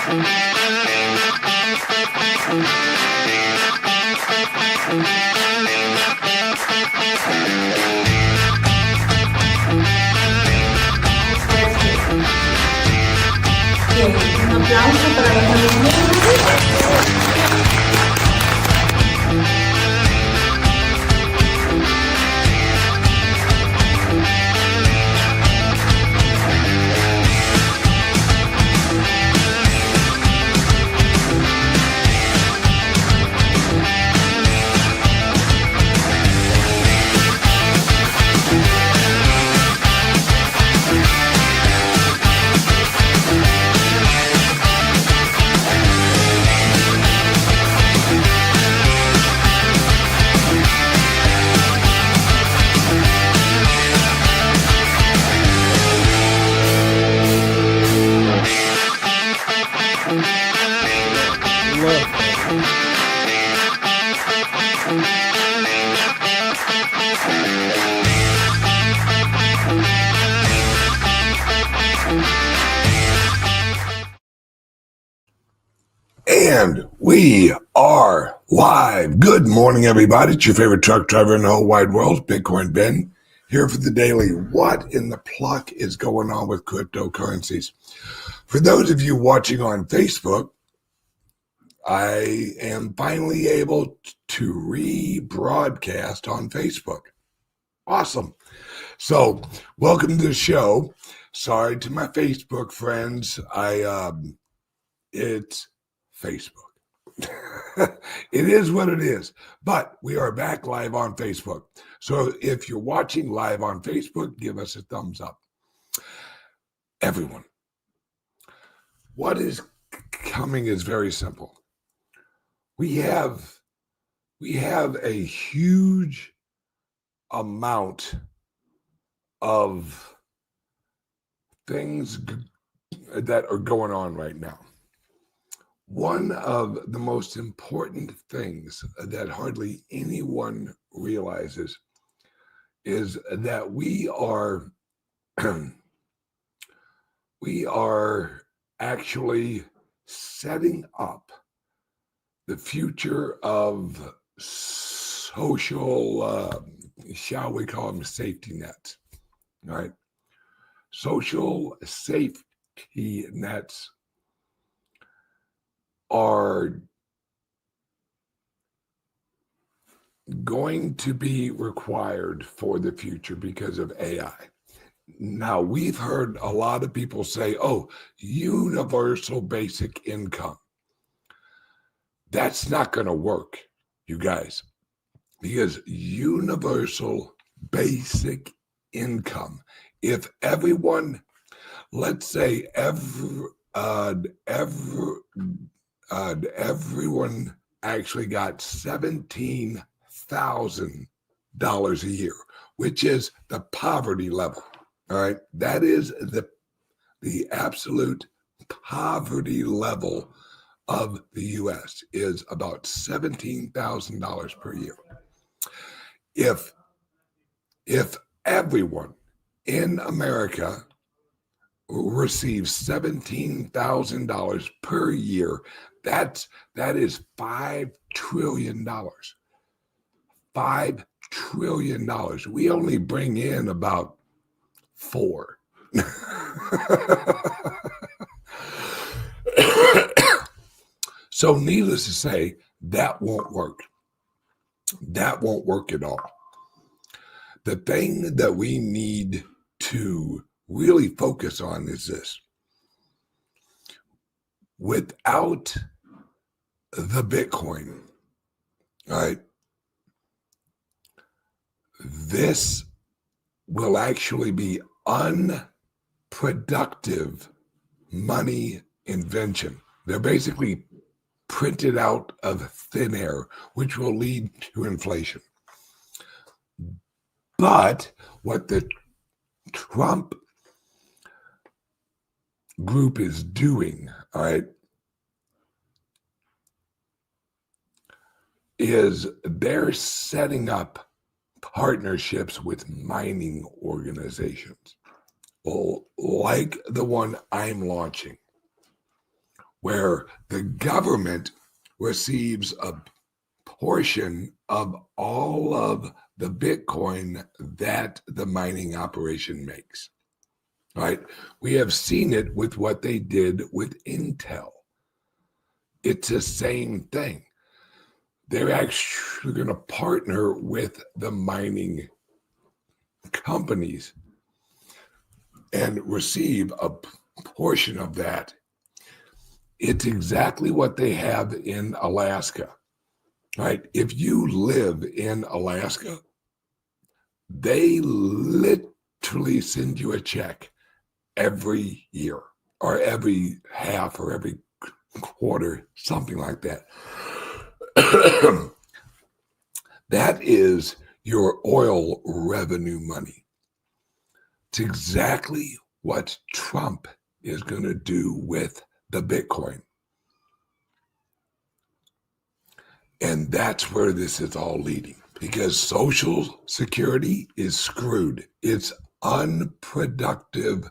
Bien, un aplauso para los niños. And we are live. Good morning, everybody. It's your favorite truck driver in the whole wide world, Bitcoin Ben, here for the daily. What in the pluck is going on with cryptocurrencies? For those of you watching on Facebook, I am finally able to rebroadcast on Facebook. Awesome. So, welcome to the show. Sorry to my Facebook friends. It's Facebook. It is what it is. But we are back live on Facebook. So if you're watching live on Facebook, give us a thumbs up. Everyone, what is coming is very simple. We have a huge amount of things that are going on right now. One of the most important things that hardly anyone realizes is that we are actually setting up the future of social, shall we call them safety nets, right? Social safety nets are going to be required for the future because of AI. Now, we've heard a lot of people say, oh, universal basic income. That's not going to work, you guys, because universal basic income, if everyone, let's say everyone actually got $17,000 a year, which is the poverty level. All right, that is the absolute poverty level of the U.S. is about $17,000 per year. If everyone in America receives $17,000 per year, that is $5 trillion. $5 trillion. We only bring in about 4. So needless to say, that won't work. That won't work at all. The thing that we need to really focus on is this. Without the Bitcoin, all right, this will actually be unproductive money invention. They're basically printed out of thin air, which will lead to inflation. But what the Trump group is doing, all right, is they're setting up partnerships with mining organizations, like the one I'm launching, where the government receives a portion of all of the Bitcoin that the mining operation makes. Right? We have seen it with what they did with Intel. It's the same thing. They're actually going to partner with the mining companies and receive a portion of that. It's exactly what they have in Alaska, right? If you live in Alaska, they literally send you a check every year or every half or every quarter, something like that. That is your oil revenue money. It's exactly what Trump is going to do with the Bitcoin. And that's where this is all leading, because Social Security is screwed. It's unproductive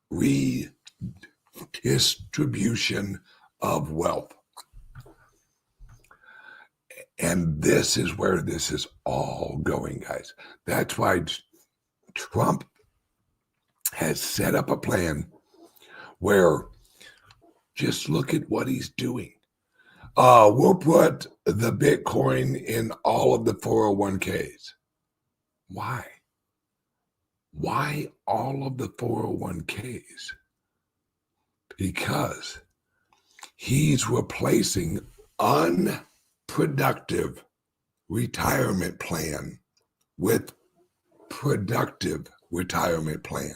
redistribution of wealth. And this is where this is all going, guys. That's why Trump has set up a plan where just look at what he's doing. We'll put the Bitcoin in all of the 401ks. Why? Why all of the 401ks? Because he's replacing unproductive retirement plan with productive retirement plan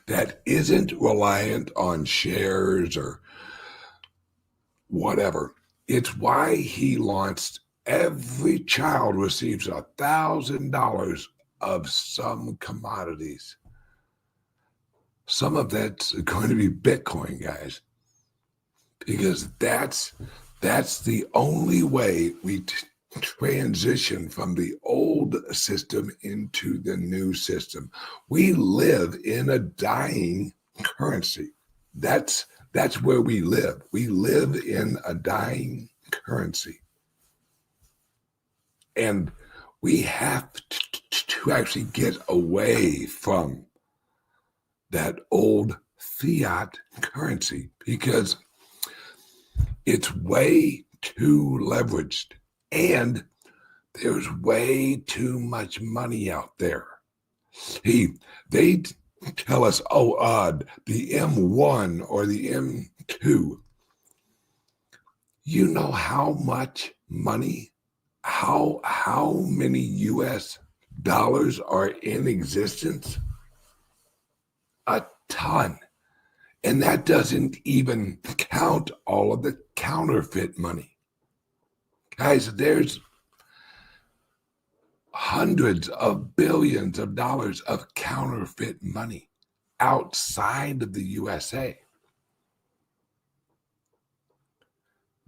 that isn't reliant on shares or whatever. It's why he launched every child receives $1,000 of some commodities. Some of that's going to be Bitcoin, guys, because that's the only way we transition from the old system into the new system. We live in a dying currency. That's where we live. We live in a dying currency. And we have to actually get away from that old fiat currency because it's way too leveraged and there's way too much money out there. They tell us, the M1 or the M2. You know how much money, how many US dollars are in existence? A ton. And that doesn't even count all of the counterfeit money. Guys, there's hundreds of billions of dollars of counterfeit money outside of the USA.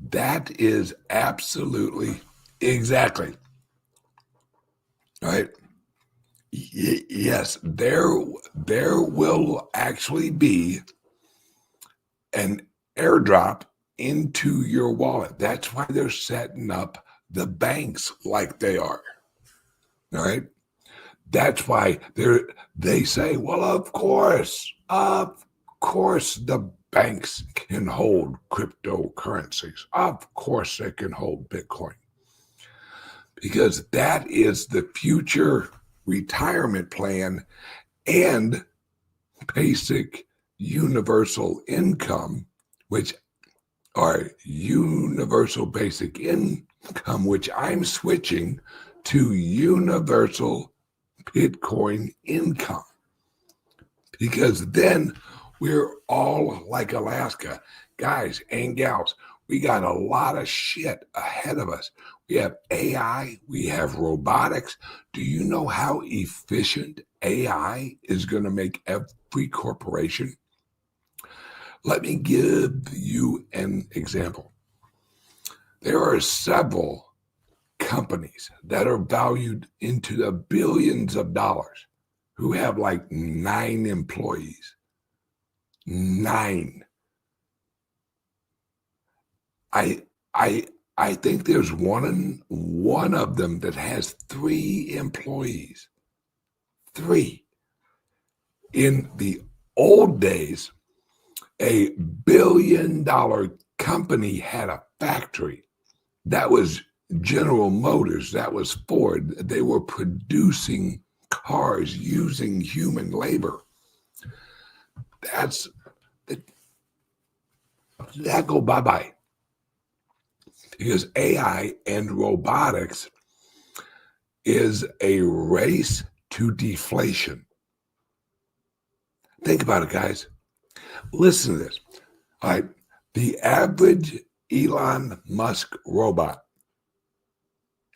That is absolutely exactly right. Yes, there will actually be an airdrop into your wallet. That's why they're setting up the banks like they are. All right. That's why they say, well, of course, the banks can hold cryptocurrencies. Of course, they can hold Bitcoin. Because that is the future retirement plan and basic universal income, which are universal basic income, which I'm switching to universal Bitcoin income. Because then we're all like Alaska. Guys and gals, we got a lot of shit ahead of us. We have AI, we have robotics. Do you know how efficient AI is going to make every corporation? Let me give you an example. There are several companies that are valued into the billions of dollars who have like 9 employees. 9. I I I think there's one of them that has 3 employees. 3. In the old days, a billion-dollar company had a factory. That was General Motors, that was Ford. They were producing cars using human labor. That's that go bye-bye. Because AI and robotics is a race to deflation. Think about it, guys. Listen to this. All right. The average Elon Musk robot,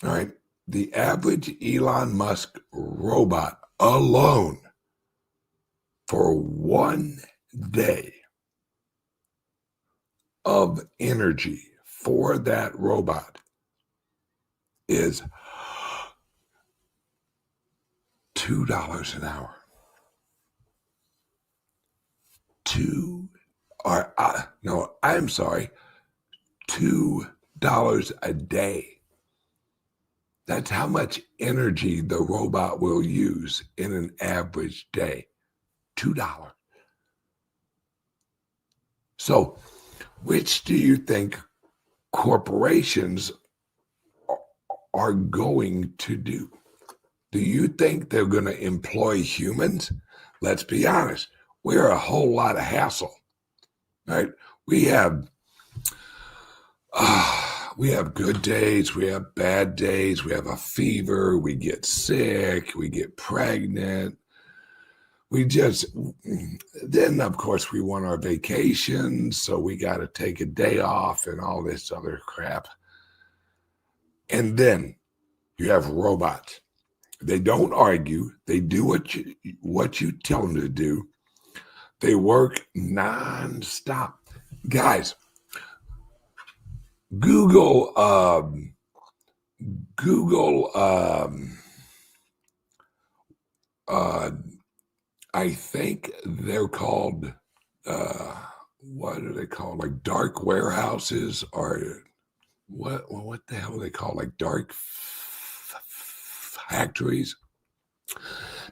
all right, the average Elon Musk robot alone for 1 day of energy for that robot is $2 an hour. $2 a day. That's how much energy the robot will use in an average day. $2. So, which do you think corporations are going to do? Do you think they're going to employ humans? Let's be honest. We're a whole lot of hassle, right? We have good days, we have bad days, we have a fever, we get sick, we get pregnant. Then of course we want our vacations, so we got to take a day off and all this other crap. And then you have robots. They don't argue. They do what you tell them to do. They work nonstop. Guys, Google, I think they're called, what are they called? Like dark warehouses, or what the hell are they called? Like dark factories.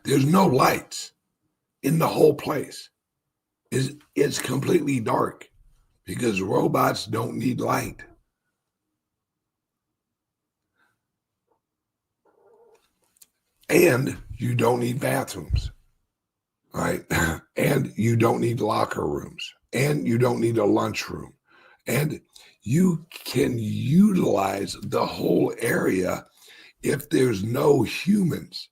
There's no lights in the whole place. It's completely dark because robots don't need light. And you don't need bathrooms, right? And you don't need locker rooms, and you don't need a lunchroom. And you can utilize the whole area if there's no humans.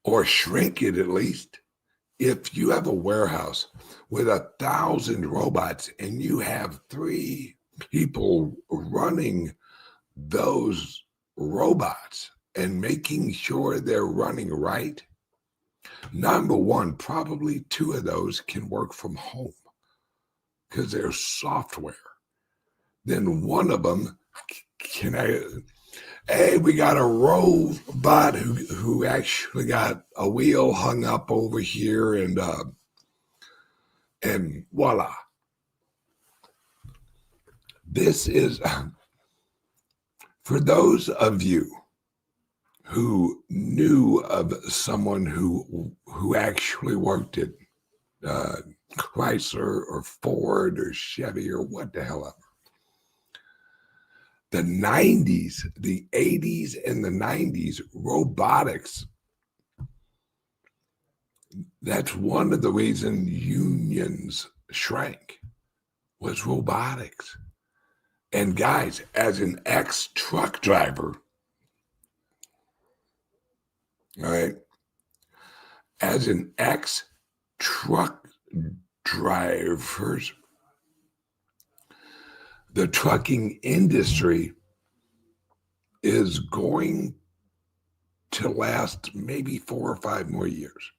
Or shrink it at least. If you have a warehouse with 1,000 robots and you have 3 people running those robots and making sure they're running right, number one, probably 2 of those can work from home because they're software. Then one of them hey, we got a robot who actually got a wheel hung up over here, and voila. This is for those of you who knew of someone who actually worked at Chrysler or Ford or Chevy or what the hell ever. The 90s, the 80s and the 90s, robotics. That's one of the reasons unions shrank, was robotics. And guys, as an ex-truck driver, all right, as an ex-truck driver, the trucking industry is going to last maybe 4 or 5 more years.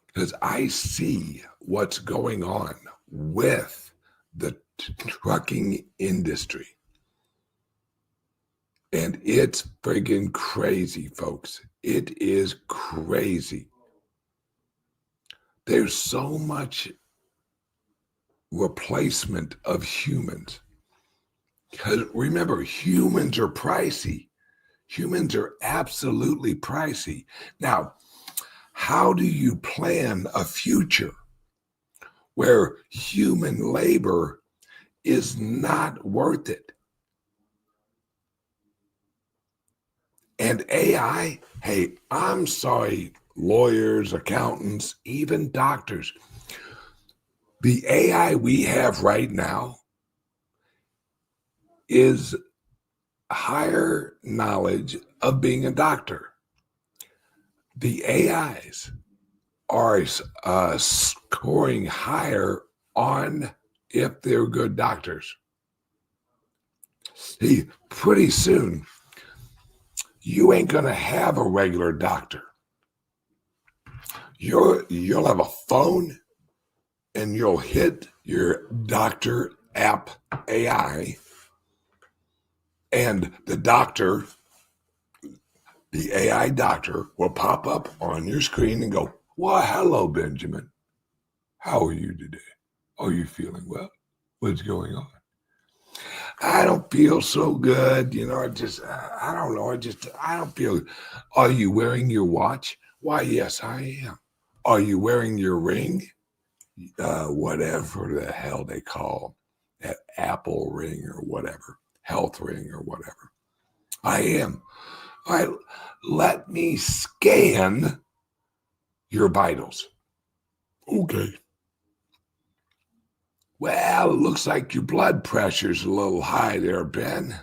Because I see what's going on with the trucking industry. And it's friggin' crazy, folks. It is crazy. there's so much replacement of humans. Because remember, humans are pricey. Humans are absolutely pricey. Now, how do you plan a future where human labor is not worth it? And AI, hey, I'm sorry, lawyers, accountants, even doctors. The AI we have right now is higher knowledge of being a doctor. The AIs are scoring higher on if they're good doctors. See, pretty soon, you ain't going to have a regular doctor. You'll have a phone and you'll hit your doctor app AI, and the AI doctor will pop up on your screen and go, "Well, hello, Benjamin. How are you today? Are you feeling well? What's going on? I don't feel so good. I don't know. I don't feel. Are you wearing your watch? Why, yes, I am. Are you wearing your ring? Whatever the hell they call that Apple ring or whatever, health ring or whatever. I am. All right, let me scan your vitals. Okay. Well, it looks like your blood pressure's a little high there, Ben.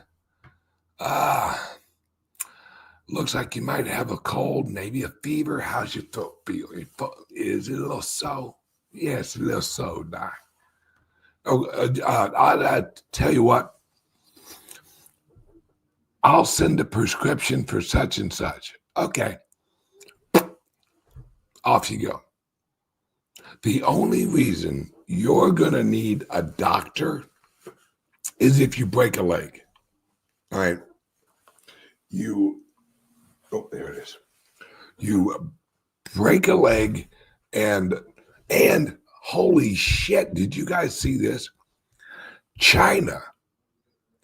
Looks like you might have a cold, maybe a fever. How's your throat feeling? Is it a little sore? Yes, a little sore, Doc. Oh, I'll tell you what. I'll send a prescription for such and such. Okay. Off you go. The only reason you're going to need a doctor is if you break a leg. All right. There it is. You break a leg and holy shit, did you guys see this? China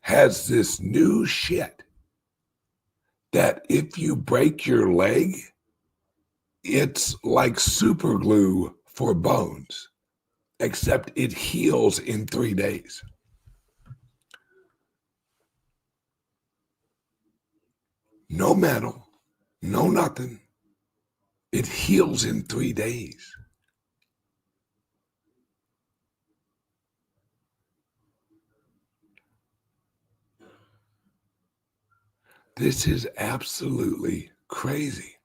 has this new shit that if you break your leg, it's like super glue for bones, except it heals in 3 days. No metal, no nothing. It heals in 3 days. This is absolutely crazy.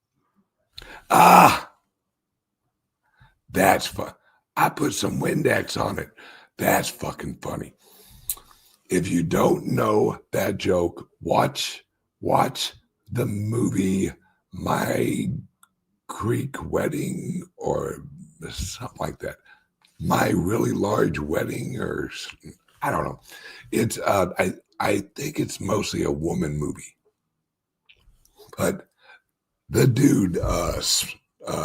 That's fun. I put some Windex on it. That's fucking funny. If you don't know that joke, watch the movie My Greek Wedding or something like that. My Really Large Wedding, or I don't know. It's I think it's mostly a woman movie, but the dude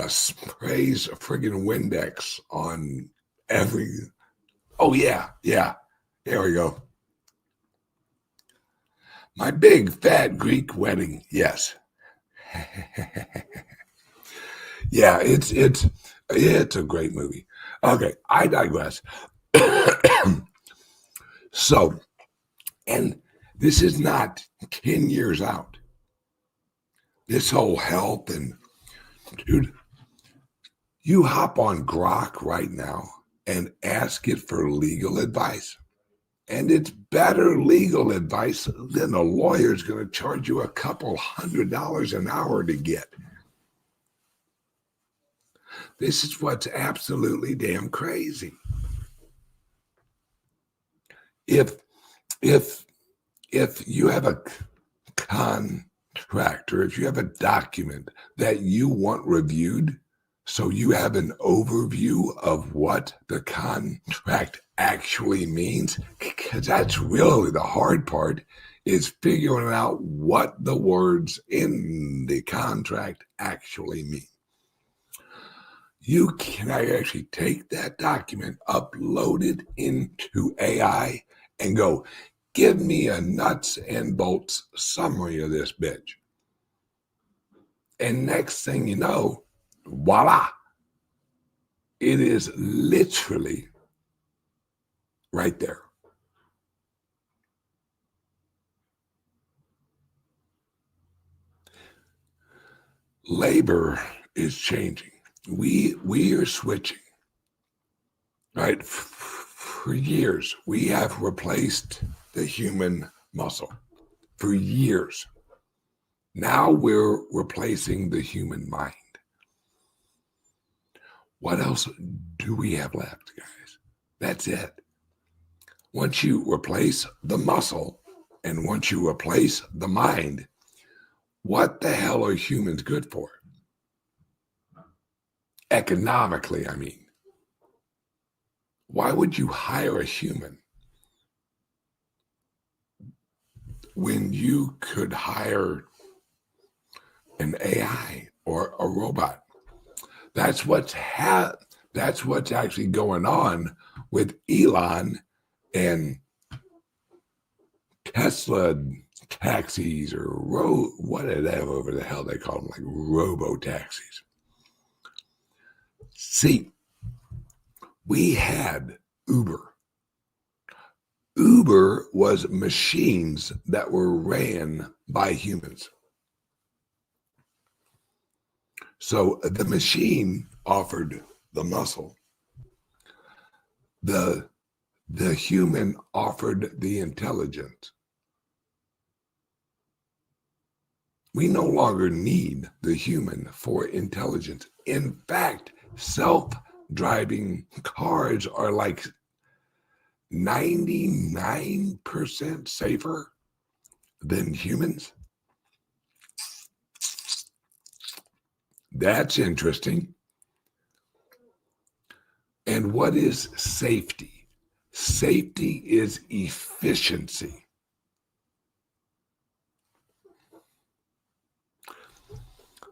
sprays a friggin' Windex on every. Oh yeah. There we go. My Big Fat Greek Wedding. Yes. Yeah, it's a great movie. Okay, I digress. So, and this is not 10 years out. This whole health and dude, you hop on Grok right now and ask it for legal advice. And it's better legal advice than a lawyer's going to charge you a couple $100 an hour to get. This is what's absolutely damn crazy. If you have a contract or if you have a document that you want reviewed, so you have an overview of what the contract actually means, because that's really the hard part, is figuring out what the words in the contract actually mean. you can actually take that document, upload it into AI, and go, give me a nuts and bolts summary of this bitch. And next thing you know, voila, it is literally right there. Labor is changing. We are switching, right? For years, we have replaced the human muscle. For years. Now we're replacing the human mind. What else do we have left, guys? That's it. Once you replace the muscle and once you replace the mind, what the hell are humans good for? Economically, I mean. Why would you hire a human when you could hire an AI or a robot? That's what's actually going on with Elon and Tesla taxis or whatever the hell they call them, like robo taxis. See, we had Uber. Uber was machines that were ran by humans. So the machine offered the muscle. The human offered the intelligence. We no longer need the human for intelligence. In fact, self-driving cars are like 99% safer than humans. That's interesting. And what is safety? Safety is efficiency.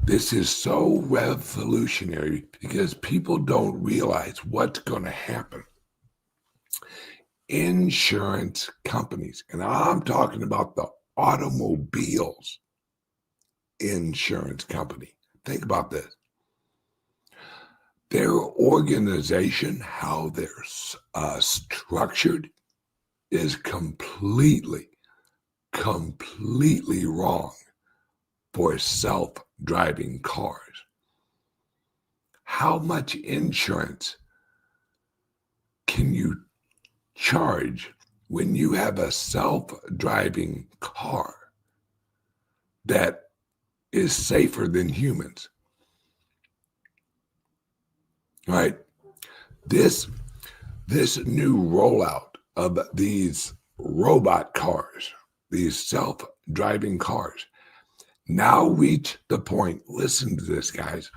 This is so revolutionary because people don't realize what's going to happen. Insurance companies, and I'm talking about the automobiles insurance company. Think about this. Their organization, how they're structured, is completely wrong for self-driving cars. How much insurance can you charge when you have a self-driving car that is safer than humans? Right? This new rollout of these robot cars, these self-driving cars, now reach the point, listen to this, guys,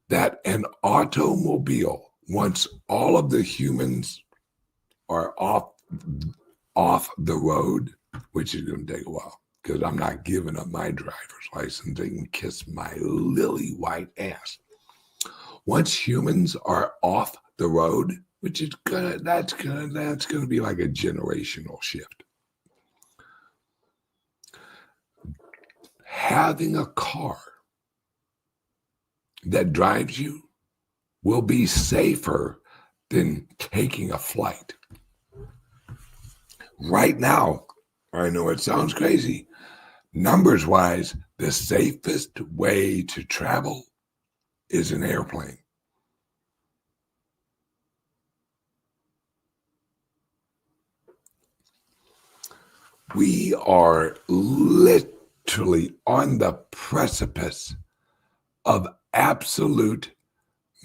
that an automobile, once all of the humans are off the road, which is going to take a while, because I'm not giving up my driver's license. They can kiss my lily white ass. Once humans are off the road, which is that's gonna be like a generational shift. Having a car that drives you will be safer than taking a flight. Right now, I know it sounds crazy, numbers wise, the safest way to travel is an airplane. We are literally on the precipice of absolute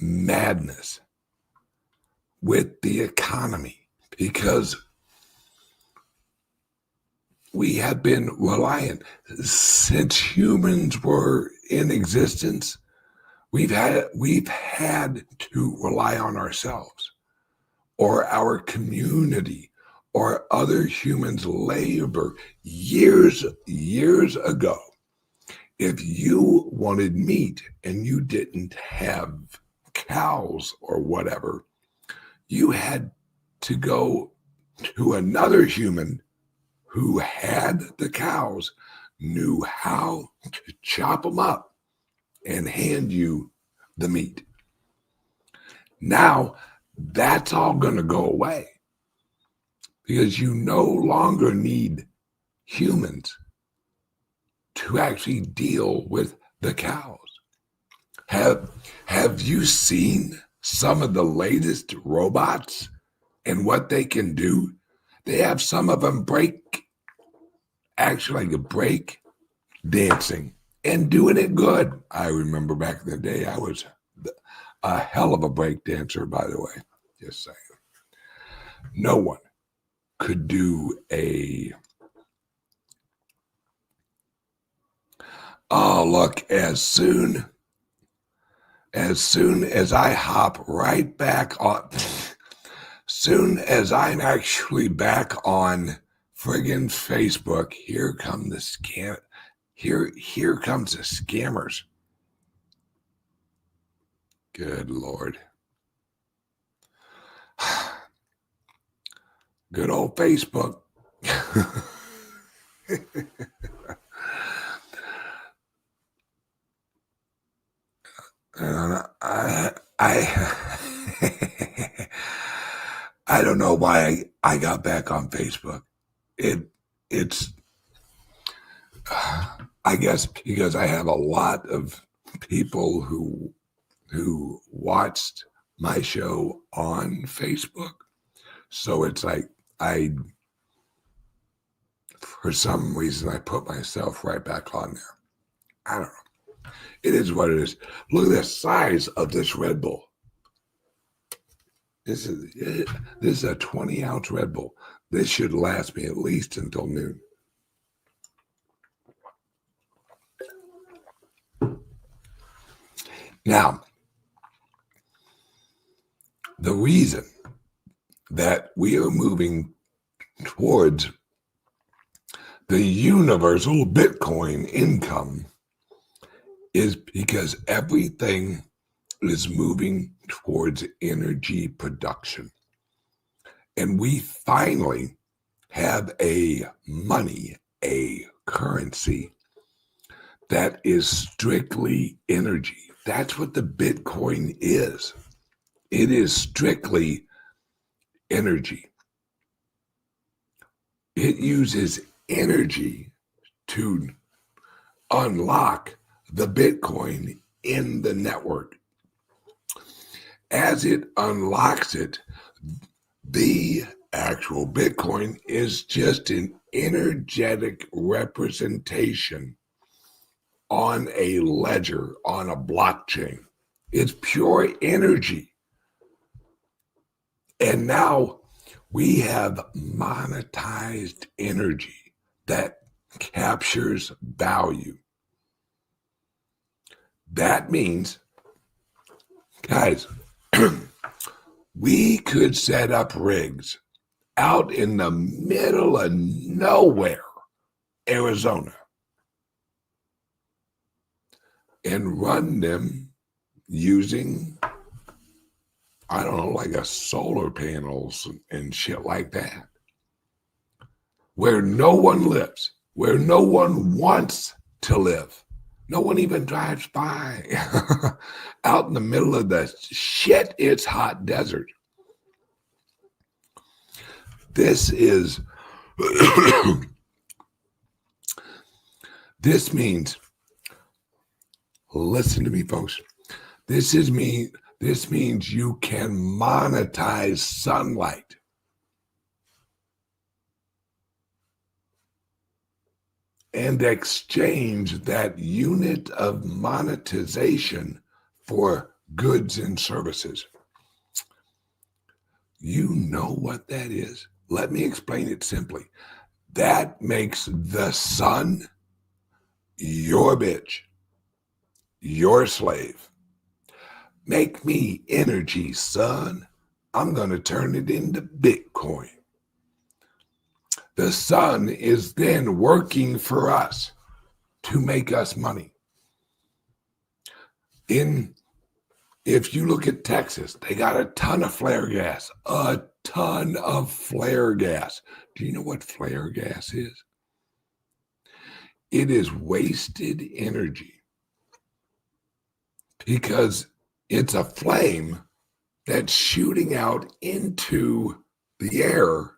madness with the economy because we have been reliant since humans were in existence. We've had to rely on ourselves or our community or other humans' labor. Years ago, if you wanted meat and you didn't have cows or whatever, you had to go to another human who had the cows, knew how to chop them up and hand you the meat. Now, that's all going to go away because you no longer need humans to actually deal with the cows. Have you seen some of the latest robots and what they can do? They have some of them break dancing and doing it good. I remember back in the day, I was a hell of a break dancer, by the way. Just saying. No one could do look, as soon as I hop right back on, soon as I'm actually back on friggin' Facebook, here comes the scammers. Good Lord. Good old Facebook. And I don't know why I got back on Facebook. It's I guess because I have a lot of people who watched my show on Facebook. So it's like for some reason, I put myself right back on there. I don't know. It is what it is. Look at the size of this Red Bull. This is a 20-ounce Red Bull. This should last me at least until noon. Now, the reason that we are moving towards the universal Bitcoin income is because everything is moving towards energy production. And we finally have a money, a currency that is strictly energy. That's what the Bitcoin is. It is strictly energy. It uses energy to unlock the Bitcoin in the network. As it unlocks it, the actual Bitcoin is just an energetic representation on a ledger, on a blockchain. It's pure energy. And now we have monetized energy that captures value. That means, guys, we could set up rigs out in the middle of nowhere, Arizona, and run them using, I don't know, like a solar panels and shit like that, where no one lives, where no one wants to live. No one even drives by. Out in the middle of the shit, it's hot desert. This is, this means, listen to me, folks. This means you can monetize sunlight. And exchange that unit of monetization for goods and services. You know what that is? Let me explain it simply. That makes the sun your bitch, your slave. Make me energy, son. I'm going to turn it into Bitcoin. The sun is then working for us to make us money. In If you look at Texas, they got a ton of flare gas, a ton of flare gas. Do you know what flare gas is? It is wasted energy because it's a flame that's shooting out into the air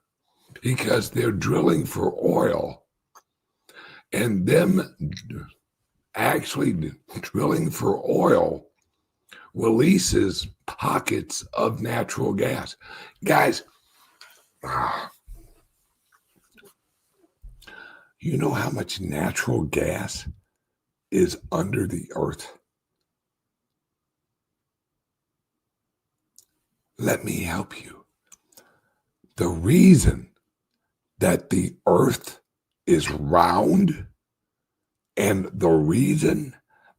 because they're drilling for oil, and them actually drilling for oil releases pockets of natural gas. Guys, you know how much natural gas is under the earth? Let me help you. The reason that the earth is round and the reason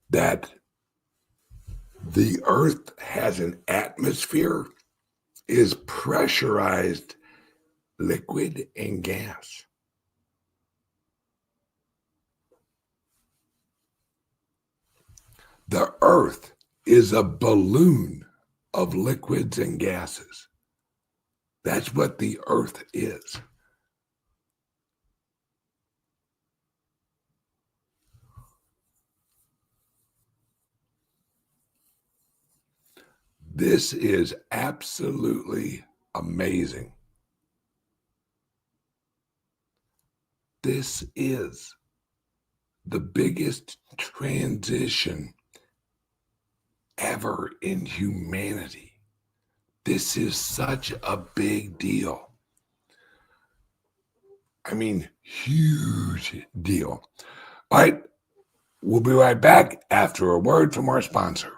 that the earth has an atmosphere is pressurized liquid and gas. The earth is a balloon of liquids and gases. That's what the earth is. This is absolutely amazing. This is the biggest transition ever in humanity. This is such a big deal. I mean, huge deal. All right, we'll be right back after a word from our sponsor.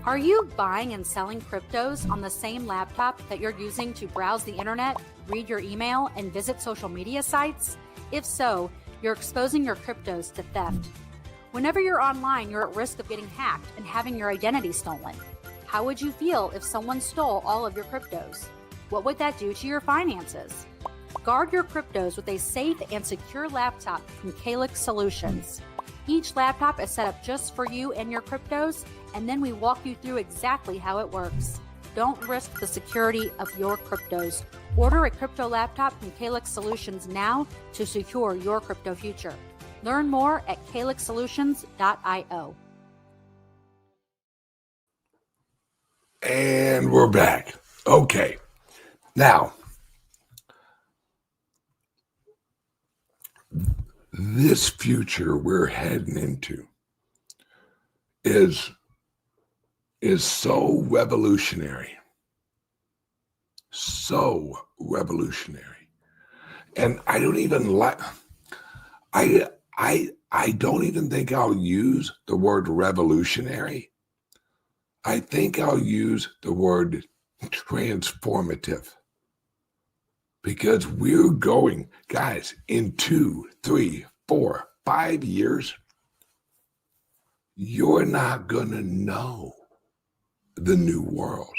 Are you buying and selling cryptos on the same laptop that you're using to browse the internet, read your email, and visit social media sites? If so, you're exposing your cryptos to theft. Whenever you're online, you're at risk of getting hacked and having your identity stolen. How would you feel if someone stole all of your cryptos? What would that do to your finances? Guard your cryptos with a safe and secure laptop from Calyx Solutions. Each laptop is set up just for you and your cryptos, and then we walk you through exactly how it works. Don't risk the security of your cryptos. Order a crypto laptop from Calyx Solutions now to secure your crypto future. Learn more at calyxsolutions.io. And we're back. Okay. Now, this future we're heading into is so revolutionary. So revolutionary. And I don't even like I don't even think I'll use the word revolutionary. I think I'll use the word transformative. Because we're going, guys, in 2, 3, 4, 5 years, you're not going to know the new world.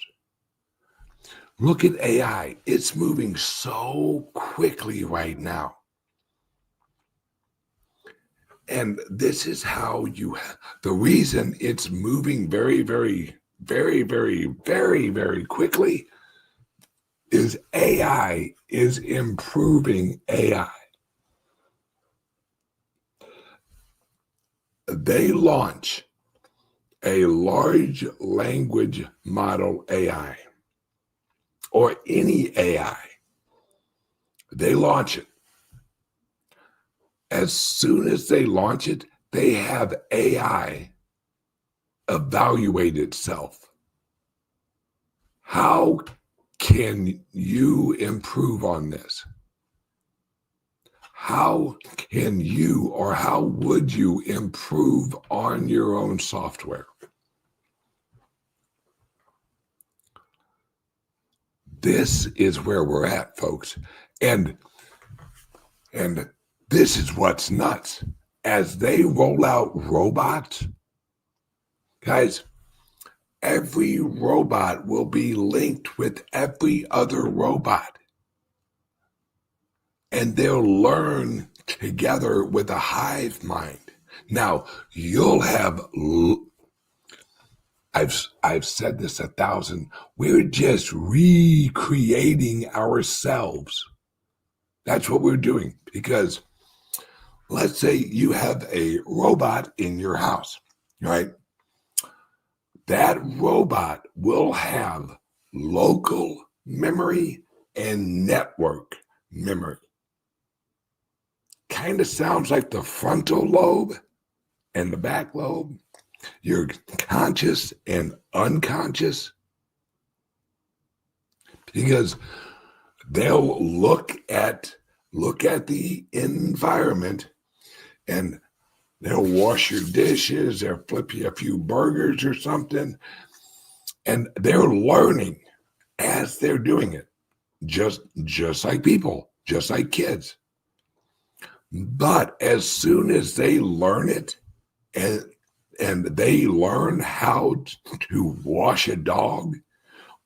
Look at AI. It's moving so quickly right now. And this is how the reason it's moving very, very, very, very, very, very quickly is AI is improving AI. They launch a large language model AI or any AI. They launch it. As soon as they launch it, they have AI evaluate itself. How can you improve on this? How can you or how would you improve on your own software? This is where we're at, folks. And this is what's nuts. As they roll out robots, guys, every robot will be linked with every other robot. And they'll learn together with a hive mind. Now, you'll have, I've said this 1,000. We're just recreating ourselves. That's what we're doing. Because let's say you have a robot in your house, right? That robot will have local memory and network memory. Kind of sounds like the frontal lobe and the back lobe, your conscious and unconscious, because they'll look at the environment and they'll wash your dishes, they'll flip you a few burgers or something, and they're learning as they're doing it, just like people, just like kids. But as soon as they learn it and they learn how to wash a dog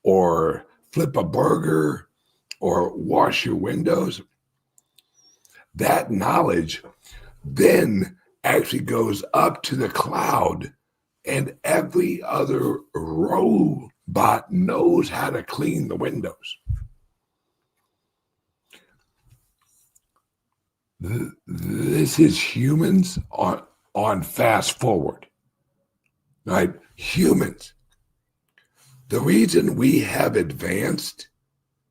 or flip a burger or wash your windows, that knowledge then actually goes up to the cloud, and every other robot knows how to clean the windows. This is humans on fast forward, right? Humans. The reason we have advanced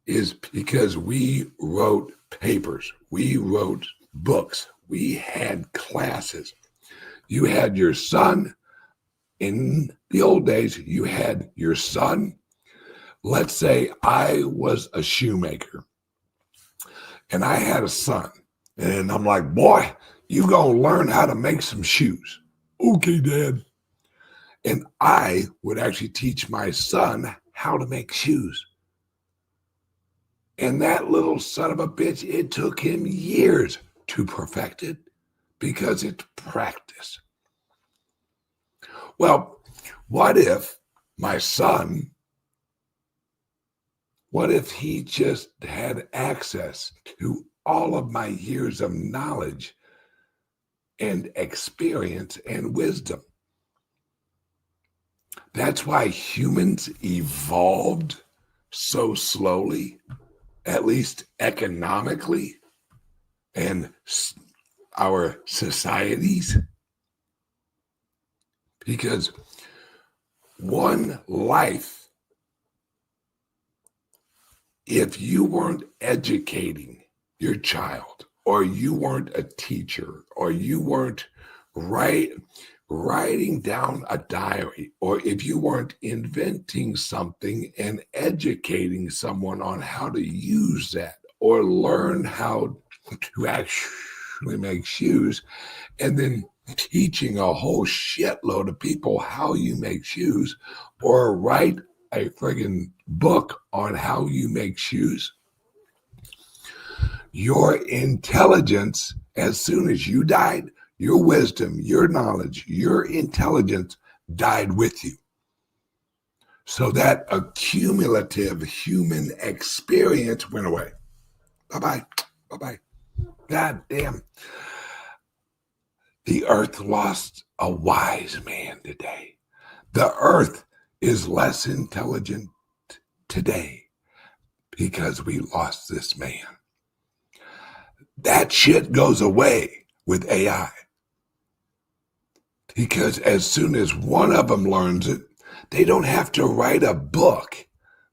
is because we wrote papers, we wrote books, we had classes. You had your son. In the old days, you had your son. Let's say I was a shoemaker and I had a son. And I'm like, boy, you gonna learn how to make some shoes. Okay, Dad. And I would actually teach my son how to make shoes. And that little son of a bitch, it took him years to perfect it because it's practice. Well, what if my son, what if he just had access to all of my years of knowledge and experience and wisdom? That's why humans evolved so slowly, at least economically, and our societies. Because one life, if you weren't educating your child, or you weren't a teacher, or you weren't writing down a diary, or if you weren't inventing something and educating someone on how to use that, or learn how to actually make shoes, and then teaching a whole shitload of people how you make shoes, or write a friggin' book on how you make shoes, your intelligence, as soon as you died, your wisdom, your knowledge, your intelligence died with you. So that accumulative human experience went away. Bye-bye. Bye-bye. God damn. The earth lost a wise man today. The earth is less intelligent today because we lost this man. That shit goes away with AI. Because as soon as one of them learns it, they don't have to write a book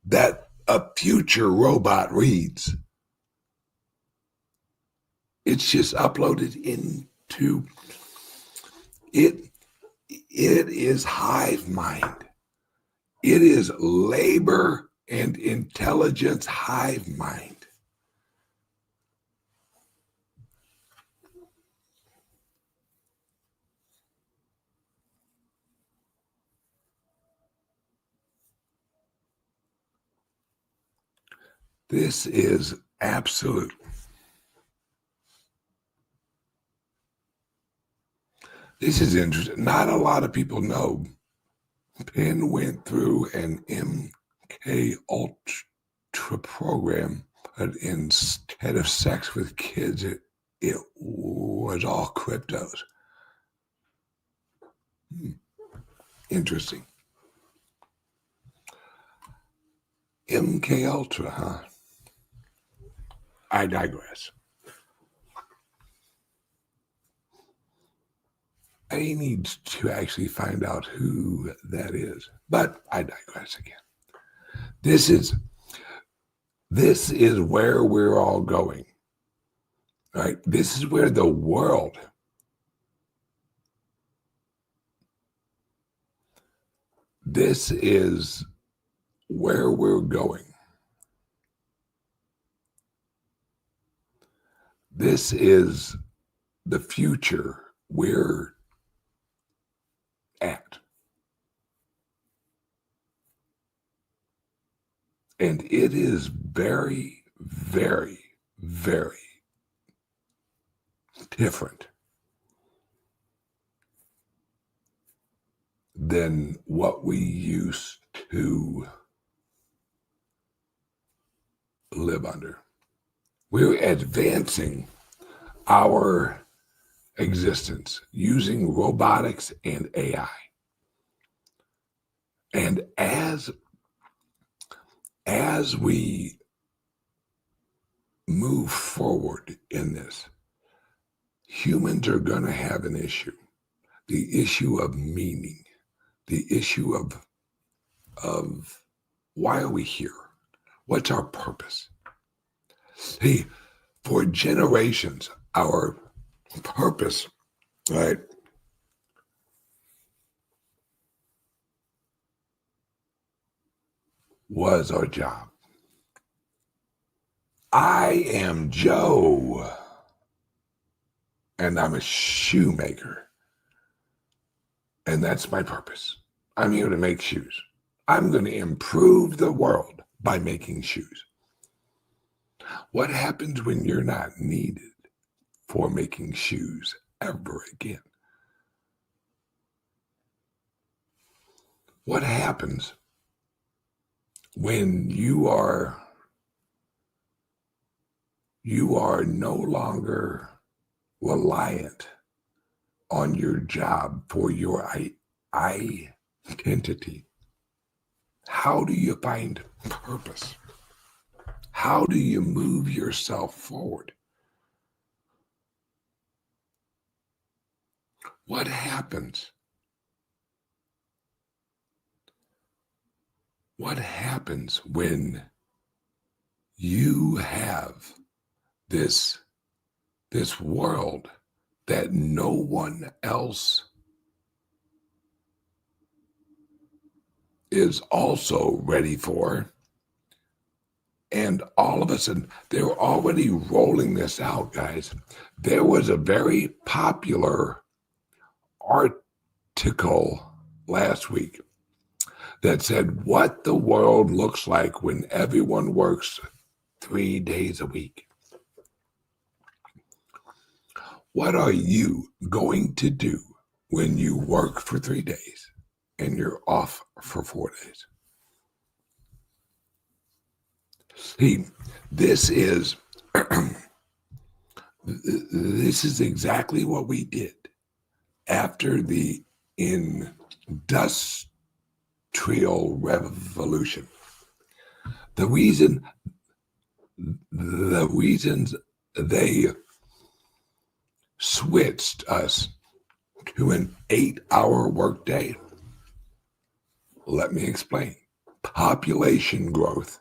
that a future robot reads. It's just uploaded into it. It is hive mind. It is labor and intelligence hive mind. This is absolute. This is interesting. Not a lot of people know Penn went through an MK Ultra program, but instead of sex with kids, it was all cryptos. Interesting. MK Ultra, huh? I digress. I need to actually find out who that is, but I digress again. This is where we're all going, right? This is where the world, this is where we're going. This is the future we're at. And it is very, very, very different than what we used to live under. We're advancing our existence using robotics and AI. And as we move forward in this, humans are going to have an issue. The issue of meaning, the issue of why are we here? What's our purpose? See, for generations, our purpose, right, was our job. I am Joe, and I'm a shoemaker, and that's my purpose. I'm here to make shoes. I'm going to improve the world by making shoes. What happens when you're not needed for making shoes ever again? What happens when you are no longer reliant on your job for your identity? How do you find purpose? How do you move yourself forward? What happens? What happens when you have this world that no one else is also ready for? And all of a sudden, they're already rolling this out, guys. There was a very popular article last week that said what the world looks like when everyone works 3 days a week. What are you going to do when you work for 3 days and you're off for 4 days? See, this is exactly what we did after the Industrial Revolution. The reasons they switched us to an 8-hour workday. Let me explain. Population growth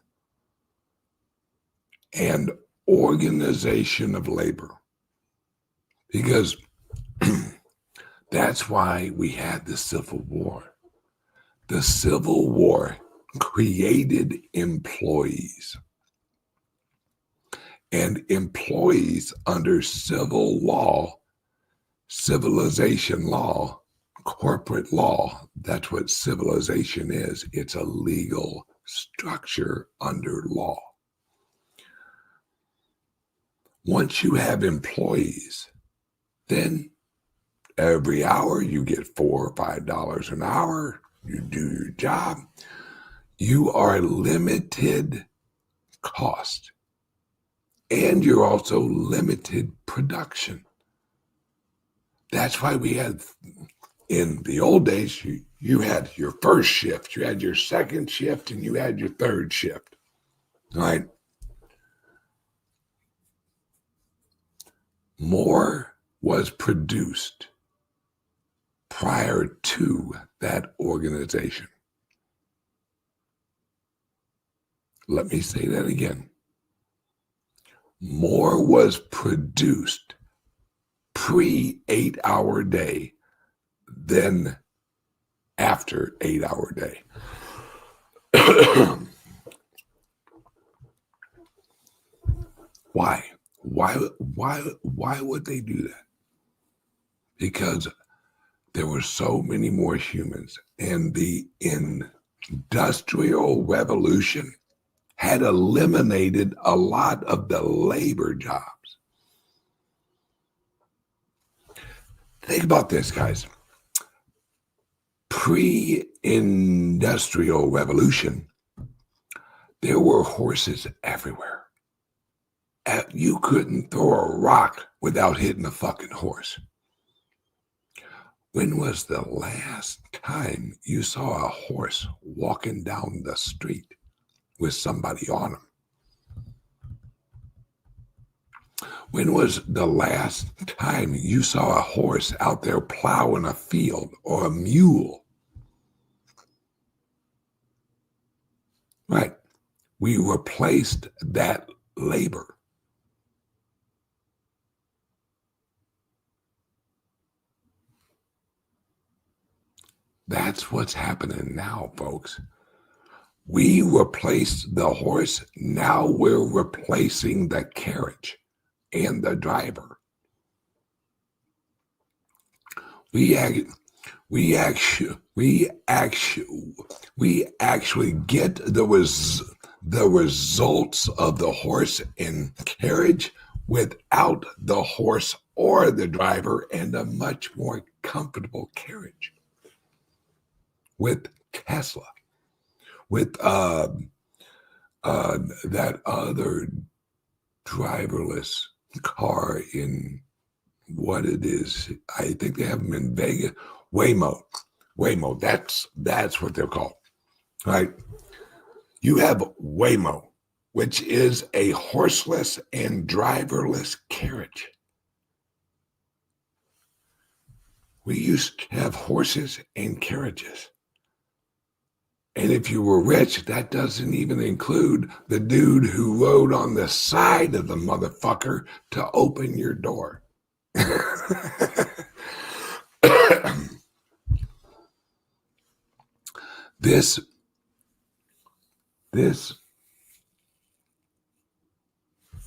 and organization of labor. Because that's why we had the Civil War. The Civil War created employees. And employees under civil law, civilization law, corporate law, that's what civilization is. It's a legal structure under law. Once you have employees, then every hour you get $4 or $5 an hour. You do your job. You are limited cost. And you're also limited production. That's why we had, in the old days, you had your first shift, you had your second shift, and you had your third shift. right? More was produced prior to that organization. Let me say that again. More was produced pre 8 hour day than after 8 hour day. Why? Why would they do that? Because there were so many more humans, and the Industrial Revolution had eliminated a lot of the labor jobs. Think about this, guys. Pre-Industrial Revolution, there were horses everywhere. You couldn't throw a rock without hitting a fucking horse. When was the last time you saw a horse walking down the street with somebody on him? When was the last time you saw a horse out there plowing a field, or a mule? Right. We replaced that labor. That's what's happening now, folks. We replaced the horse. Now we're replacing the carriage and the driver. We actually get the results of the horse and carriage without the horse or the driver, and a much more comfortable carriage. With Tesla, with that other driverless car in what it is. I think they have them in Vegas. Waymo. That's what they're called, right? You have Waymo, which is a horseless and driverless carriage. We used to have horses and carriages. And if you were rich, that doesn't even include the dude who rode on the side of the motherfucker to open your door. This,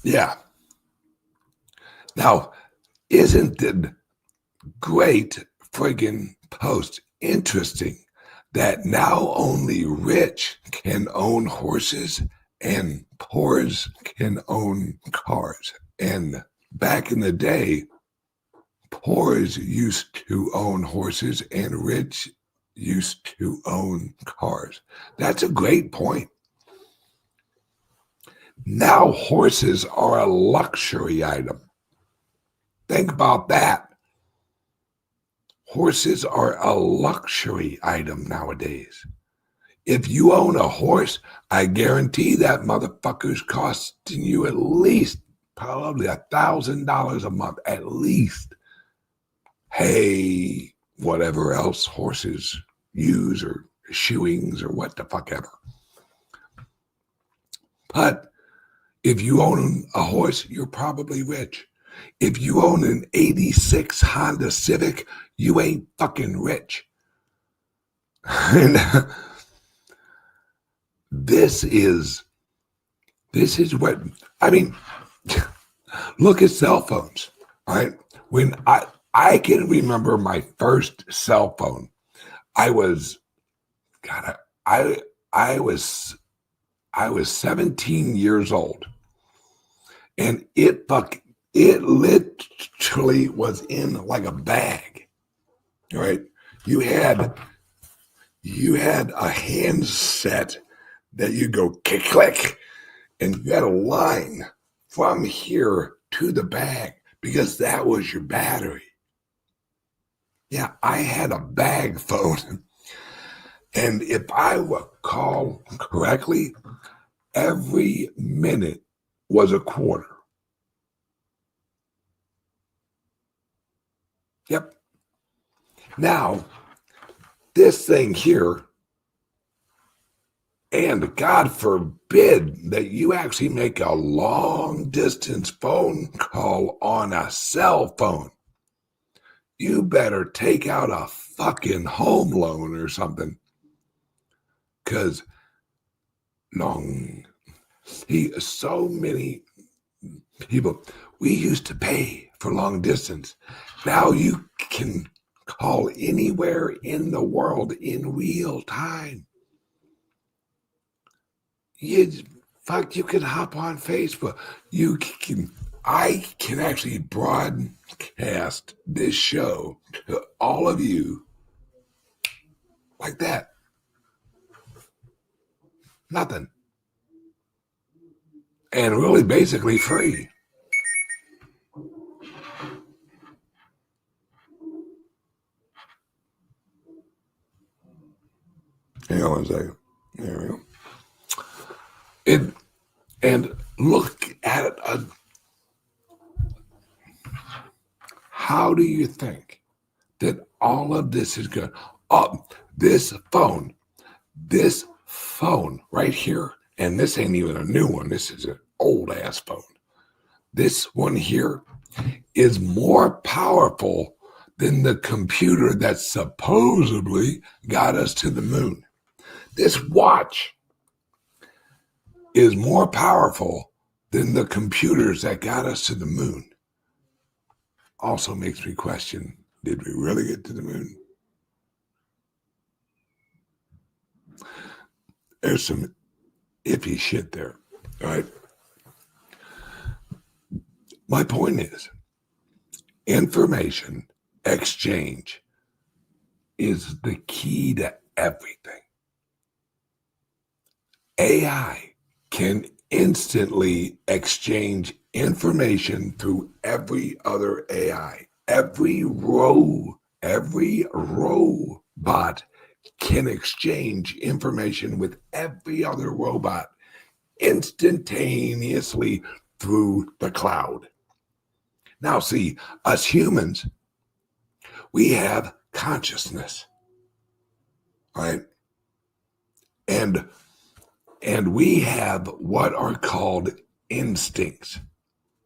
yeah. Now, isn't the great friggin' post interesting that now only rich can own horses and poors can own cars? And back in the day, poors used to own horses and rich used to own cars. That's a great point. Now horses are a luxury item. Think about that. Horses are a luxury item nowadays. If you own a horse, I guarantee that motherfucker's costing you at least probably $1,000 a month, at least. Hay, whatever else horses use, or shoeings, or what the fuck ever. But if you own a horse, you're probably rich. If you own an 86 Honda Civic, you ain't fucking rich. And this is what, I mean, look at cell phones, right? When I can remember my first cell phone, I was 17 years old, and it literally was in like a bag, right? You had a handset that you go click, click, and you had a line from here to the bag because that was your battery. Yeah, I had a bag phone. And if I recall correctly, every minute was a quarter. Yep. Now, this thing here, and God forbid that you actually make a long distance phone call on a cell phone. You better take out a fucking home loan or something. Because so many people, we used to pay for long distance. Now you can call anywhere in the world in real time. You can hop on Facebook. I can actually broadcast this show to all of you like that. Nothing. And really basically free. Hang on one second. There we go. And look at it. How do you think that all of this is good? This phone right here, and this ain't even a new one. This is an old ass phone. This one here is more powerful than the computer that supposedly got us to the moon. This watch is more powerful than the computers that got us to the moon. Also makes me question, did we really get to the moon? There's some iffy shit there, all right? My point is, information exchange is the key to everything. AI can instantly exchange information through every other AI. Every robot can exchange information with every other robot instantaneously through the cloud. Now, see, us humans, we have consciousness, right? And we have what are called instincts.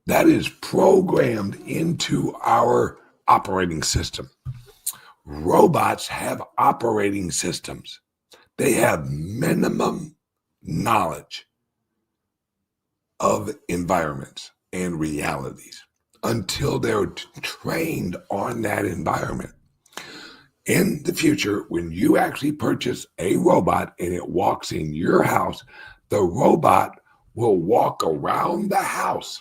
That is programmed into our operating system. Robots have operating systems. They have minimum knowledge of environments and realities until they're trained on that environment. In the future, when you actually purchase a robot and it walks in your house, the robot will walk around the house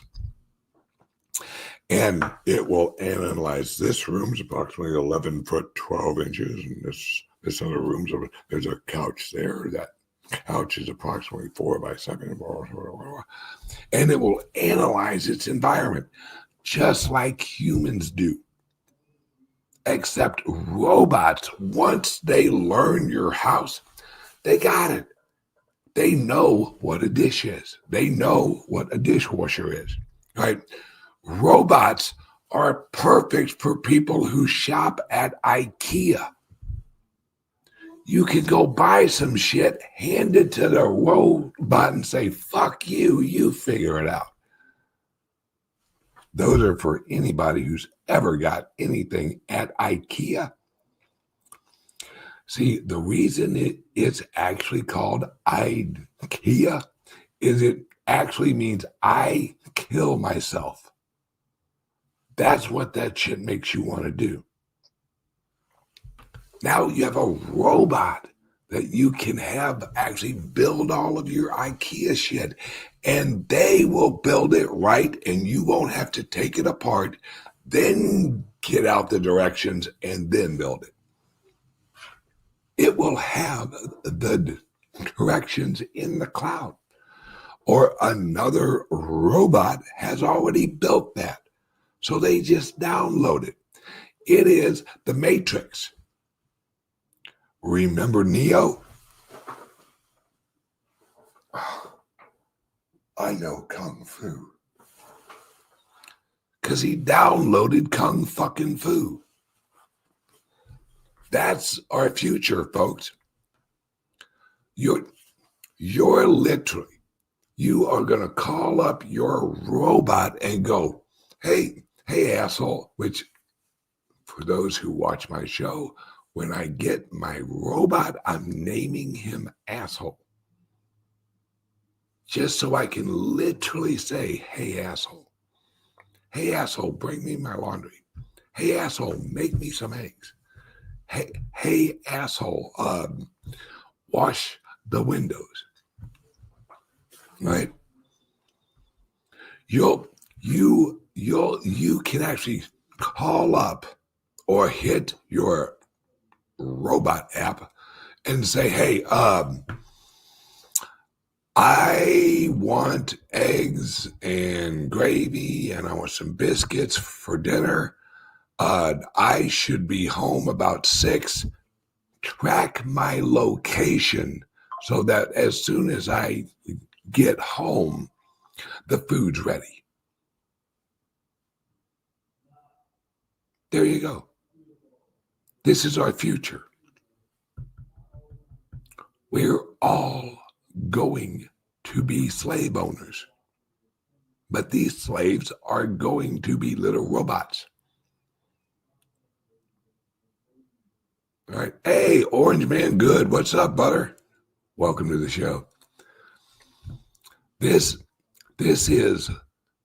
and it will analyze this room's approximately 11 foot 12 inches, and this other room's there's a couch there. That couch is approximately 4 by 7, and it will analyze its environment just like humans do. Except robots, once they learn your house, they got it. They know what a dish is. They know what a dishwasher is, right? Robots are perfect for people who shop at IKEA. You can go buy some shit, hand it to the robot and say, fuck you, you figure it out. Those are for anybody who's ever got anything at IKEA. See, the reason it's actually called IKEA is it actually means I kill myself. That's what that shit makes you want to do. Now you have a robot that you can have actually build all of your IKEA shit, and they will build it right, and you won't have to take it apart, then get out the directions, and then build it. It will have the directions in the cloud, or another robot has already built that. So they just download it. It is the Matrix. Remember Neo? I know Kung Fu. Because he downloaded Kung fucking Fu. That's our future, folks. You're literally, you are going to call up your robot and go, hey, asshole, which for those who watch my show, when I get my robot, I'm naming him asshole. Just so I can literally say, hey, asshole. Hey, asshole, bring me my laundry. Hey, asshole, make me some eggs. Hey, asshole, wash the windows. Right? You can actually call up or hit your robot app and say, hey, I want eggs and gravy and I want some biscuits for dinner. I should be home about 6. Track my location so that as soon as I get home, the food's ready. There you go. This is our future. We're all going to be slave owners. But these slaves are going to be little robots. All right. Hey, Orange Man Good. What's up, butter? Welcome to the show. This is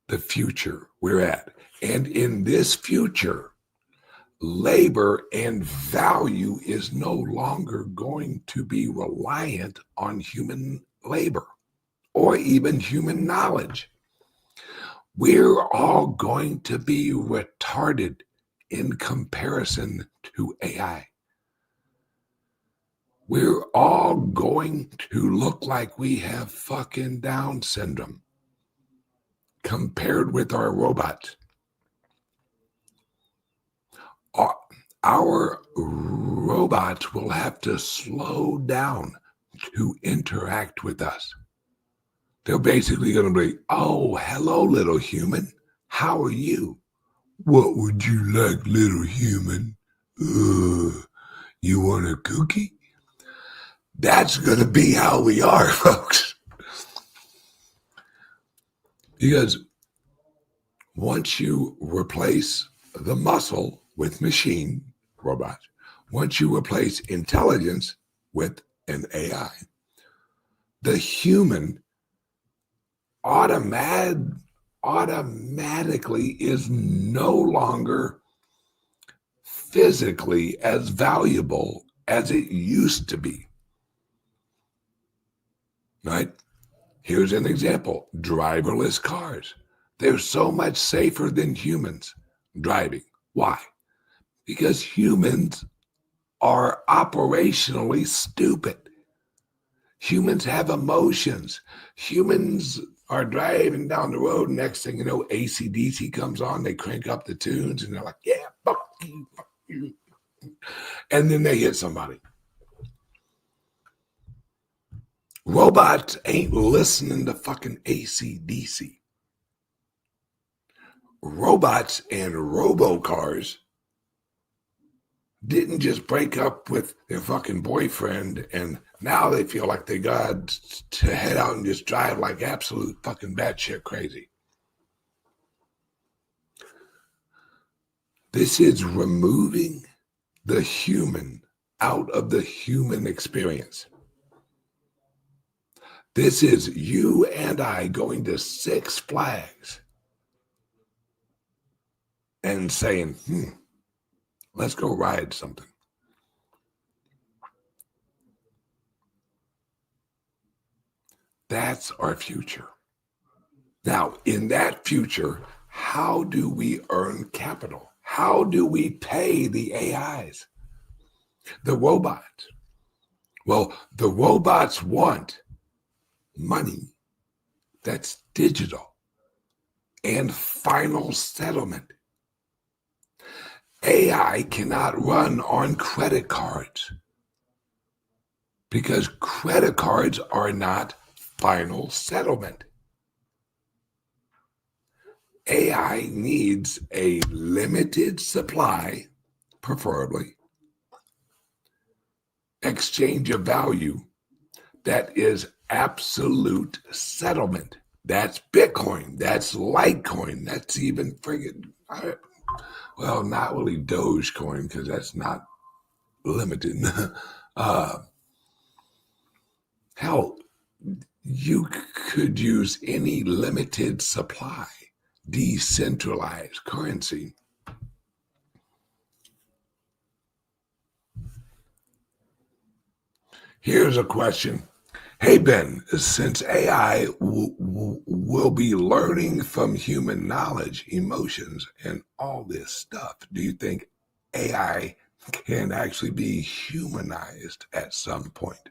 the future we're at. And in this future, labor and value is no longer going to be reliant on human labor or even human knowledge. We're all going to be retarded in comparison to AI. We're all going to look like we have fucking Down syndrome compared with our robots. Our robots will have to slow down to interact with us. They're basically going to be, oh, hello, little human. How are you? What would you like, little human? You want a cookie? That's going to be how we are, folks. Because once you replace the muscle with machine robots, once you replace intelligence with an AI, the human automatically is no longer physically as valuable as it used to be. Right? Here's an example. Driverless cars. They're so much safer than humans driving. Why? Because humans are operationally stupid. Humans have emotions. Humans are driving down the road. Next thing you know, AC/DC comes on. They crank up the tunes and they're like, yeah, fuck you. And then they hit somebody. Robots ain't listening to fucking AC/DC. Robots and robocars didn't just break up with their fucking boyfriend and now they feel like they got to head out and just drive like absolute fucking batshit crazy. This is removing the human out of the human experience. This is you and I going to Six Flags and saying, let's go ride something. That's our future. Now, in that future, how do we earn capital? How do we pay the AIs? The robots. Well, the robots want money that's digital and final settlement. AI cannot run on credit cards because credit cards are not final settlement. AI needs a limited supply, preferably, exchange of value that is absolute settlement. That's Bitcoin. That's Litecoin. That's even friggin', well, not really Dogecoin because that's not limited. Hell, you could use any limited supply, decentralized currency. Here's a question. Hey, Ben, since AI will be learning from human knowledge, emotions, and all this stuff, do you think AI can actually be humanized at some point?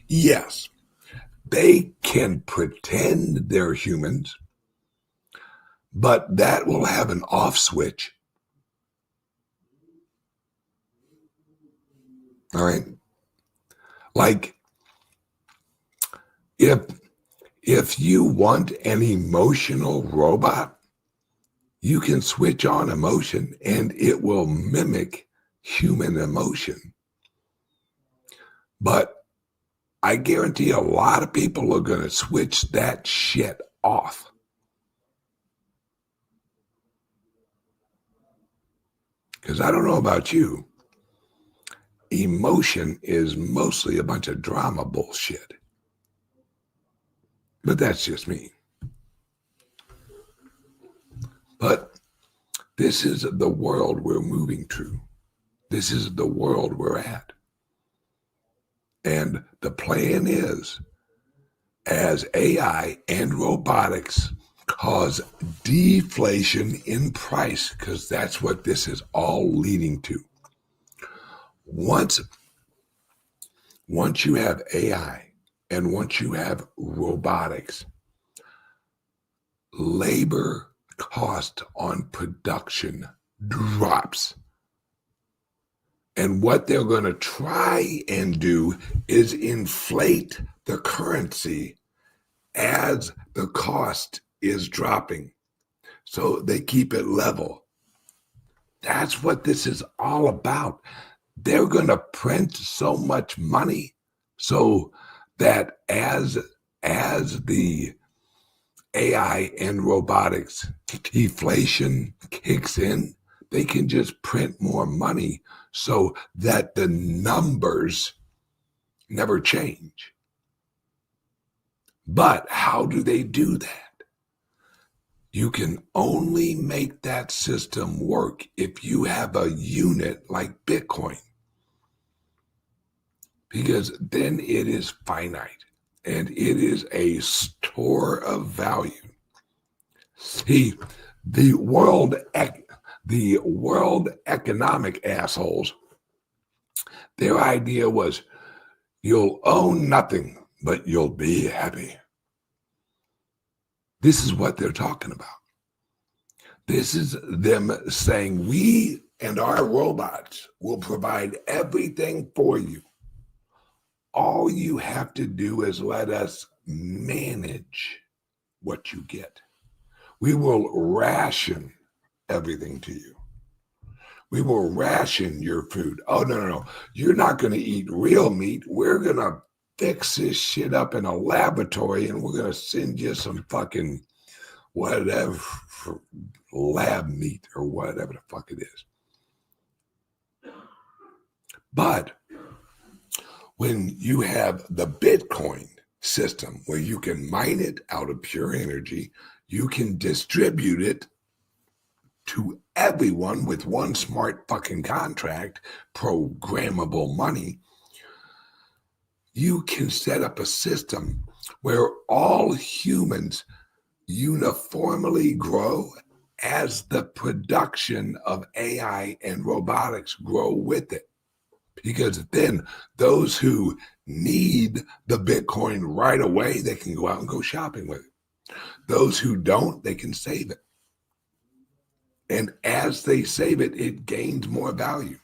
Yes, they can pretend they're humans, but that will have an off switch. All right. Like, if you want an emotional robot, you can switch on emotion and it will mimic human emotion. But I guarantee a lot of people are going to switch that shit off. Because I don't know about you, emotion is mostly a bunch of drama bullshit. But that's just me. But this is the world we're moving to. This is the world we're at. And the plan is, as AI and robotics cause deflation in price, because that's what this is all leading to. Once you have AI and once you have robotics, labor cost on production drops. And what they're going to try and do is inflate the currency as the cost is dropping. So they keep it level. That's what this is all about. They're going to print so much money so that as the AI and robotics deflation kicks in, they can just print more money so that the numbers never change. But how do they do that? You can only make that system work if you have a unit like Bitcoin, because then it is finite and it is a store of value. See, the World Economic assholes, their idea was you'll own nothing, but you'll be happy. This is what they're talking about. This is them saying we and our robots will provide everything for you. All you have to do is let us manage what you get. We will ration everything to you. We will ration your food. Oh, no. You're not going to eat real meat. We're going to fix this shit up in a laboratory and we're going to send you some fucking whatever lab meat or whatever the fuck it is. But when you have the Bitcoin system where you can mine it out of pure energy, you can distribute it to everyone with one smart fucking contract, programmable money. You can set up a system where all humans uniformly grow as the production of AI and robotics grow with it. Because then those who need the Bitcoin right away, they can go out and go shopping with it. Those who don't, they can save it. And as they save it, it gains more value.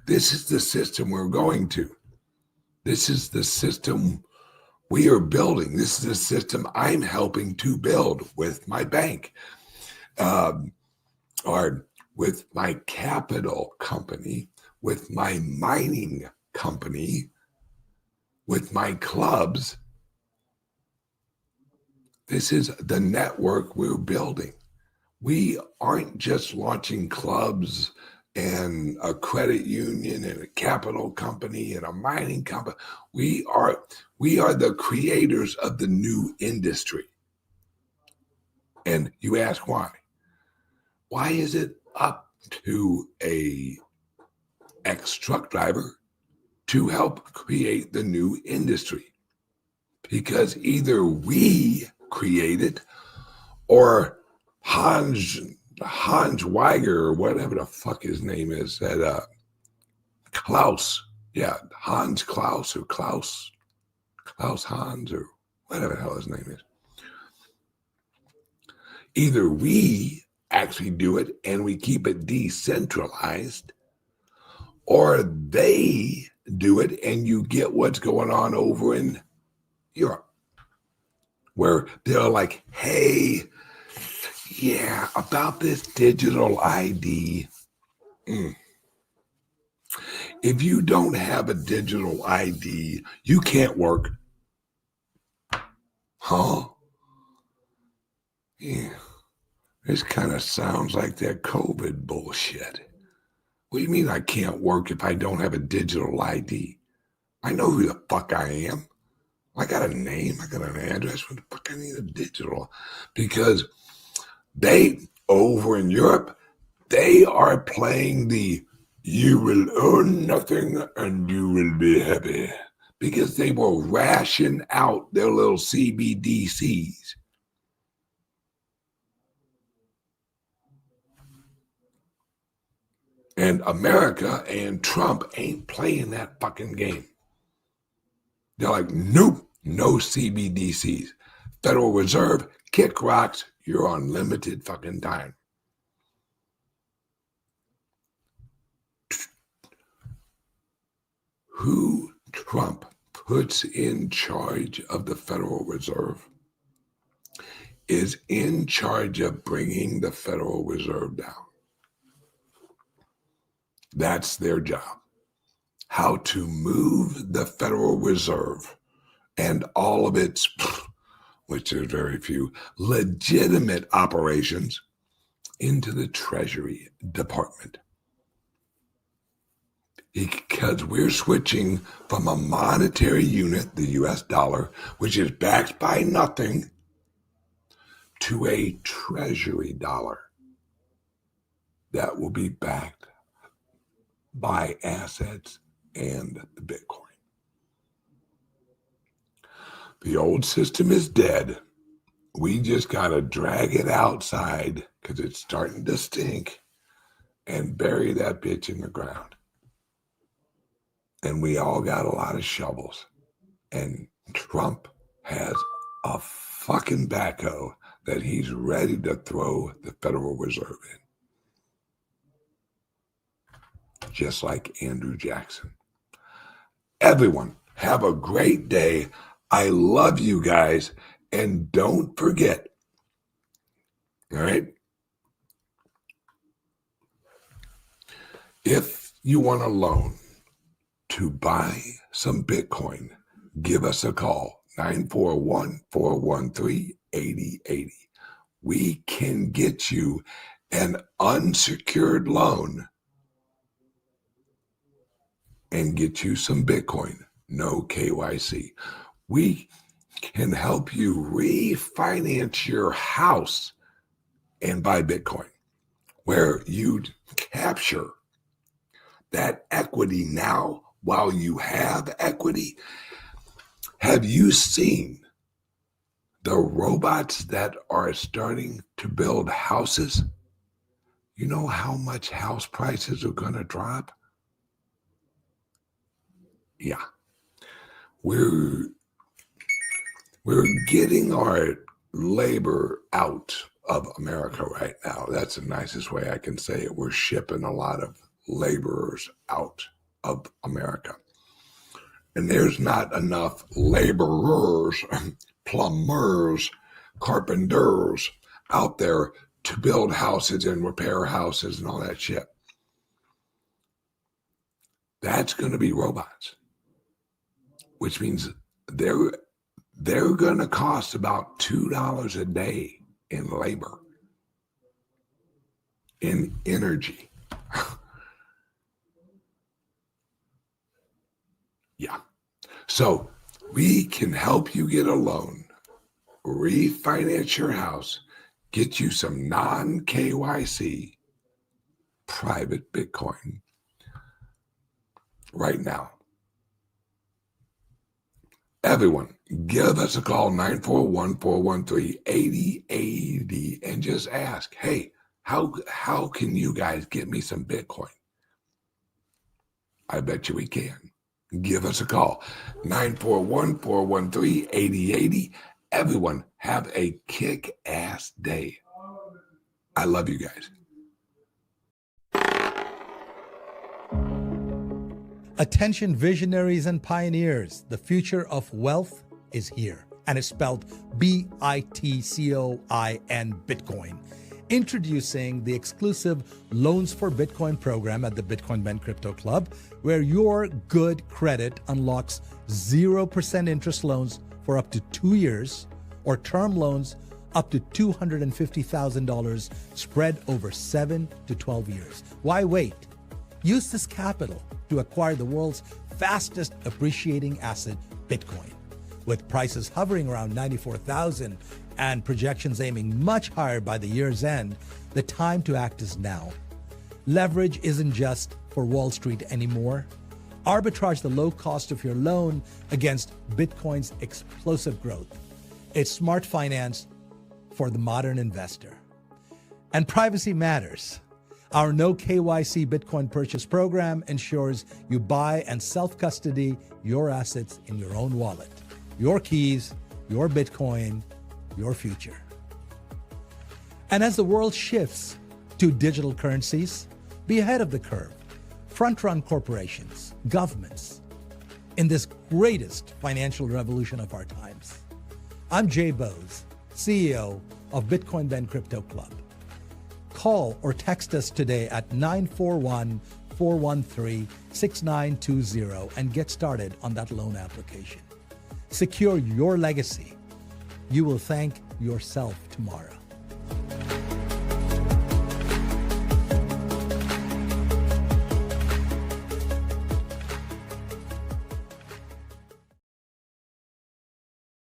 This is the system we're going to. This is the system We are building. This is a system I'm helping to build with my bank, or with my capital company, with my mining company, with my clubs. This is the network we're building. We aren't just launching clubs and a credit union and a capital company and a mining company. We are the creators of the new industry. And you ask why? Why is it up to a ex-truck driver to help create the new industry? Because either we create it or Hans Weiger, or whatever the fuck his name is, said Klaus. Yeah, Hans Klaus or Klaus Hans or whatever the hell his name is. Either we actually do it and we keep it decentralized, or they do it and you get what's going on over in Europe, where they're like, hey, yeah, about this digital ID. If you don't have a digital ID, you can't work. Huh? Yeah. This kind of sounds like that COVID bullshit. What do you mean I can't work if I don't have a digital ID? I know who the fuck I am. I got a name. I got an address. What the fuck I need a digital? Because they, over in Europe, they are playing the you will earn nothing and you will be happy, because they will ration out their little CBDCs. And America and Trump ain't playing that fucking game. They're like, nope, no CBDCs. Federal Reserve, kick rocks, you're on limited fucking time. Who Trump puts in charge of the Federal Reserve is in charge of bringing the Federal Reserve down. That's their job. How to move the Federal Reserve and all of its, which is very few, legitimate operations into the Treasury Department. Because we're switching from a monetary unit, the US dollar, which is backed by nothing, to a treasury dollar that will be backed by assets and the Bitcoin. The old system is dead. We just got to drag it outside because it's starting to stink and bury that bitch in the ground. And we all got a lot of shovels. And Trump has a fucking backhoe that he's ready to throw the Federal Reserve in. Just like Andrew Jackson. Everyone, have a great day. I love you guys. And don't forget, all right? If you want a loan to buy some Bitcoin, give us a call, 941-413-8080. We can get you an unsecured loan and get you some Bitcoin, no KYC. We can help you refinance your house and buy Bitcoin, where you capture that equity now while you have equity. Have you seen the robots that are starting to build houses? You know how much house prices are going to drop? Yeah. We're getting our labor out of America right now. That's the nicest way I can say it. We're shipping a lot of laborers out of America. And there's not enough laborers, plumbers, carpenters out there to build houses and repair houses and all that shit. That's going to be robots, which means they're going to cost about $2 a day in labor, in energy. Yeah. So we can help you get a loan, refinance your house, get you some non-KYC private Bitcoin right now. Everyone, give us a call, 941-413-8080, and just ask, hey, how can you guys get me some Bitcoin? I bet you we can. Give us a call, 941-413-8080. Everyone, have a kick-ass day. I love you guys. Attention visionaries and pioneers, the future of wealth is here, and it's spelled Bitcoin, Bitcoin. Introducing the exclusive Loans for Bitcoin program at the Bitcoin Ben Crypto Club, where your good credit unlocks 0% interest loans for up to 2 years, or term loans up to $250,000 spread over 7 to 12 years. Why wait? Use this capital to acquire the world's fastest appreciating asset, Bitcoin. With prices hovering around $94,000 and projections aiming much higher by the year's end, the time to act is now. Leverage isn't just for Wall Street anymore. Arbitrage the low cost of your loan against Bitcoin's explosive growth. It's smart finance for the modern investor. And privacy matters. Our no KYC Bitcoin purchase program ensures you buy and self-custody your assets in your own wallet. Your keys, your Bitcoin, your future. And as the world shifts to digital currencies, be ahead of the curve. Front-run corporations, governments, in this greatest financial revolution of our times. I'm Jay Bose, CEO of Bitcoin Ben Crypto Club. Call or text us today at 941-413-6920 and get started on that loan application. Secure your legacy. You will thank yourself tomorrow.